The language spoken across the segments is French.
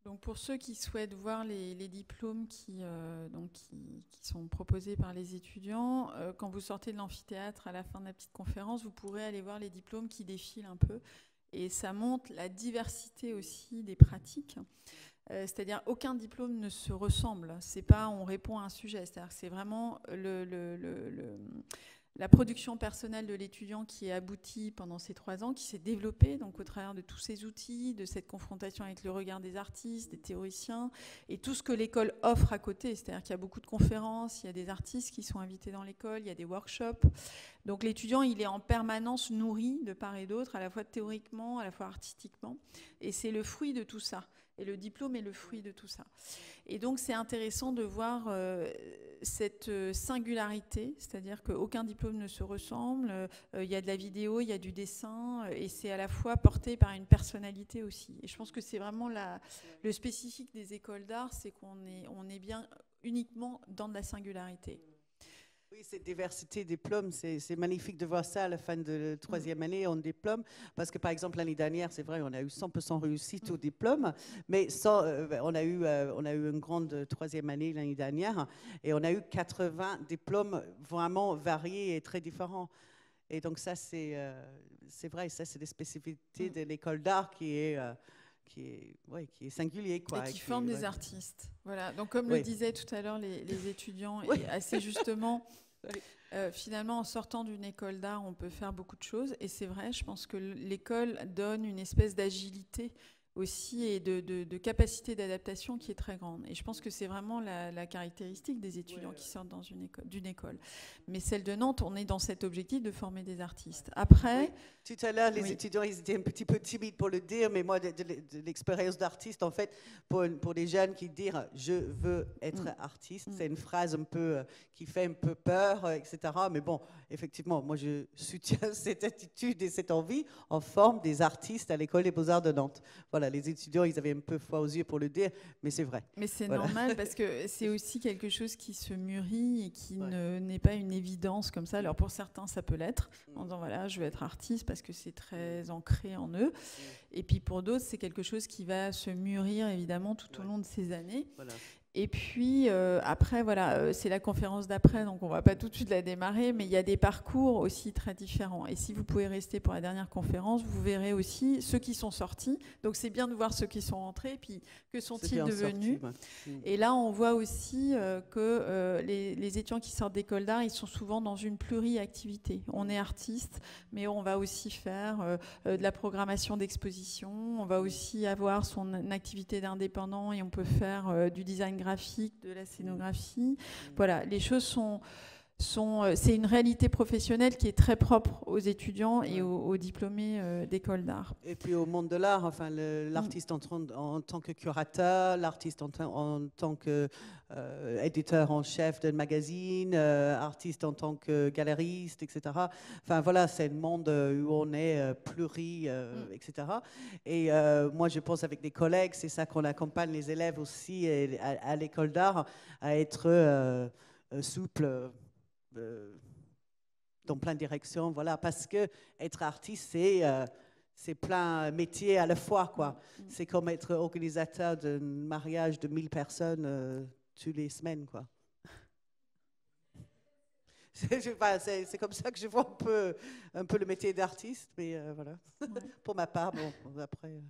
Donc pour ceux qui souhaitent voir les diplômes qui sont proposés par les étudiants, quand vous sortez de l'amphithéâtre à la fin de la petite conférence, vous pourrez aller voir les diplômes qui défilent un peu. Et ça montre la diversité aussi des pratiques. C'est-à-dire aucun diplôme ne se ressemble. C'est pas on répond à un sujet. C'est-à-dire que c'est vraiment la production personnelle de l'étudiant qui est aboutie pendant ces 3 ans, qui s'est développée donc au travers de tous ces outils, de cette confrontation avec le regard des artistes, des théoriciens, et tout ce que l'école offre à côté. C'est-à-dire qu'il y a beaucoup de conférences, il y a des artistes qui sont invités dans l'école, il y a des workshops. Donc l'étudiant, il est en permanence nourri de part et d'autre, à la fois théoriquement, à la fois artistiquement. Et c'est le fruit de tout ça. Et le diplôme est le fruit de tout ça. Et donc, c'est intéressant de voir cette singularité, c'est-à-dire qu'aucun diplôme ne se ressemble. Il y a de la vidéo, il y a du dessin, et c'est à la fois porté par une personnalité aussi. Et je pense que c'est vraiment le spécifique des écoles d'art, c'est qu'on est bien uniquement dans de la singularité. Oui, cette diversité de diplômes, c'est magnifique de voir ça à la fin de 3e année en diplôme, parce que par exemple l'année dernière, c'est vrai, on a eu 100% réussite au diplôme, mais on a eu une grande 3e année l'année dernière, et on a eu 80 diplômes vraiment variés et très différents. Et donc ça, c'est vrai, ça c'est des spécificités de l'école d'art qui est singulier, quoi. Et qui forme des artistes. Voilà. Donc, comme le disaient tout à l'heure les étudiants, et assez justement, finalement, en sortant d'une école d'art, on peut faire beaucoup de choses. Et c'est vrai, je pense que l'école donne une espèce d'agilité aussi et de capacité d'adaptation qui est très grande. Et je pense que c'est vraiment la caractéristique des étudiants qui sortent d'une école. Mais celle de Nantes, on est dans cet objectif de former des artistes. Après... Tout à l'heure, les étudiants, ils étaient un petit peu timides pour le dire, mais moi, de l'expérience d'artiste, en fait, pour des jeunes qui disent « je veux être artiste », c'est une phrase un peu qui fait un peu peur, etc. Mais bon, effectivement, moi, je soutiens cette attitude et cette envie. On forme des artistes à l'École des Beaux-Arts de Nantes. Voilà, les étudiants, ils avaient un peu froid aux yeux pour le dire, mais c'est vrai. Mais c'est normal parce que c'est aussi quelque chose qui se mûrit et qui n'est pas une évidence comme ça. Alors pour certains, ça peut l'être, en disant voilà, je veux être artiste parce que c'est très ancré en eux. Et puis pour d'autres, c'est quelque chose qui va se mûrir évidemment tout au long de ces années. Voilà. Et puis après, voilà, c'est la conférence d'après, donc on ne va pas tout de suite la démarrer, mais il y a des parcours aussi très différents. Et si vous pouvez rester pour la dernière conférence, vous verrez aussi ceux qui sont sortis. Donc c'est bien de voir ceux qui sont rentrés, puis que sont-ils devenus. Et là, on voit aussi que les étudiants qui sortent d'école d'art, ils sont souvent dans une pluriactivité. On est artiste, mais on va aussi faire de la programmation d'exposition, on va aussi avoir son activité d'indépendant et on peut faire du design graphique, de la scénographie. Voilà, les choses c'est une réalité professionnelle qui est très propre aux étudiants et aux diplômés d'école d'art. Et puis au monde de l'art, enfin, l'artiste en tant que curateur, l'artiste en tant que éditeur en chef d'un magazine, artiste en tant que galeriste, etc. Enfin voilà, c'est un monde où on est etc. Et moi, je pense avec des collègues, c'est ça qu'on accompagne les élèves aussi à l'école d'art, à être souple dans plein de directions, voilà, parce que être artiste, c'est plein métier à la fois, quoi. C'est comme être organisateur d'un mariage de 1000 personnes toutes les semaines, quoi. C'est comme ça que je vois un peu le métier d'artiste, mais voilà. Pour ma part, bon, après...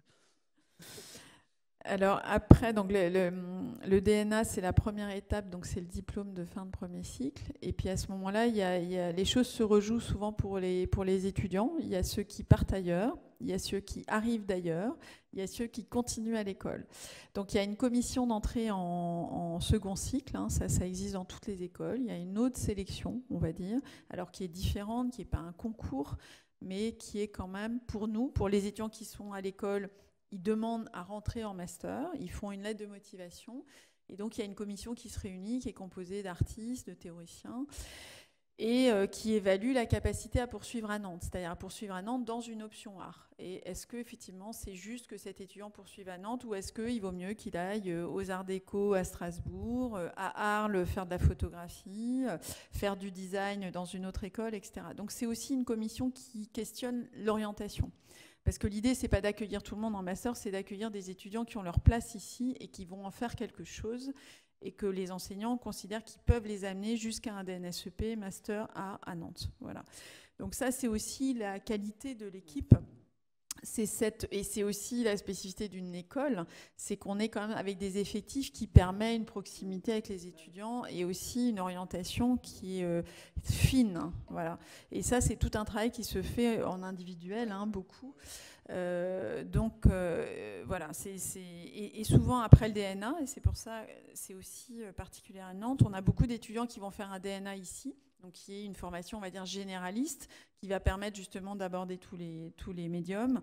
Alors après, donc le DNA, c'est la première étape, donc c'est le diplôme de fin de premier cycle. Et puis à ce moment-là, les choses se rejouent souvent pour les étudiants. Il y a ceux qui partent ailleurs, il y a ceux qui arrivent d'ailleurs, il y a ceux qui continuent à l'école. Donc il y a une commission d'entrée en second cycle, hein, ça existe dans toutes les écoles. Il y a une autre sélection, on va dire, alors qui est différente, qui n'est pas un concours, mais qui est quand même pour nous, pour les étudiants qui sont à l'école. Ils demandent à rentrer en master, ils font une lettre de motivation. Et donc, il y a une commission qui se réunit, qui est composée d'artistes, de théoriciens, et qui évalue la capacité à poursuivre à Nantes, c'est-à-dire à poursuivre à Nantes dans une option art. Et est-ce qu'effectivement, c'est juste que cet étudiant poursuive à Nantes, ou est-ce qu'il vaut mieux qu'il aille aux Arts Déco à Strasbourg, à Arles faire de la photographie, faire du design dans une autre école, etc. Donc, c'est aussi une commission qui questionne l'orientation. Parce que l'idée, c'est pas d'accueillir tout le monde en master, c'est d'accueillir des étudiants qui ont leur place ici et qui vont en faire quelque chose, et que les enseignants considèrent qu'ils peuvent les amener jusqu'à un DNSEP master à Nantes. Voilà. Donc ça, c'est aussi la qualité de l'équipe. Et c'est aussi la spécificité d'une école, c'est qu'on est quand même avec des effectifs qui permettent une proximité avec les étudiants et aussi une orientation qui est fine. Voilà. Et ça, c'est tout un travail qui se fait en individuel, beaucoup. Voilà, et souvent après le DNA, et c'est pour ça, c'est aussi particulier à Nantes, on a beaucoup d'étudiants qui vont faire un DNA ici, donc qui est une formation, on va dire, généraliste, qui va permettre justement d'aborder tous les médiums.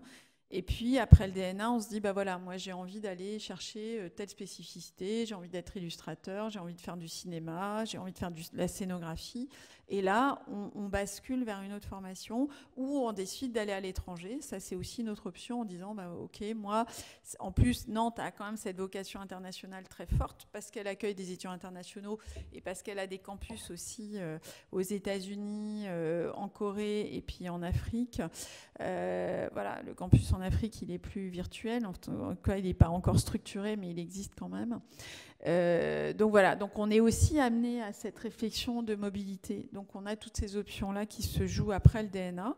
Et puis après le DNA, on se dit, bah voilà, moi j'ai envie d'aller chercher telle spécificité, j'ai envie d'être illustrateur, j'ai envie de faire du cinéma, j'ai envie de faire de la scénographie. Et là, on bascule vers une autre formation où on décide d'aller à l'étranger. Ça, c'est aussi notre option en disant, bah, ok, moi, en plus, Nantes a quand même cette vocation internationale très forte parce qu'elle accueille des étudiants internationaux et parce qu'elle a des campus aussi aux États-Unis, en Corée et puis en Afrique. Voilà, le campus en Afrique, il est plus virtuel. En tout cas, il n'est pas encore structuré, mais il existe quand même. Donc voilà, donc on est aussi amené à cette réflexion de mobilité. Donc on a toutes ces options-là qui se jouent après le DNA.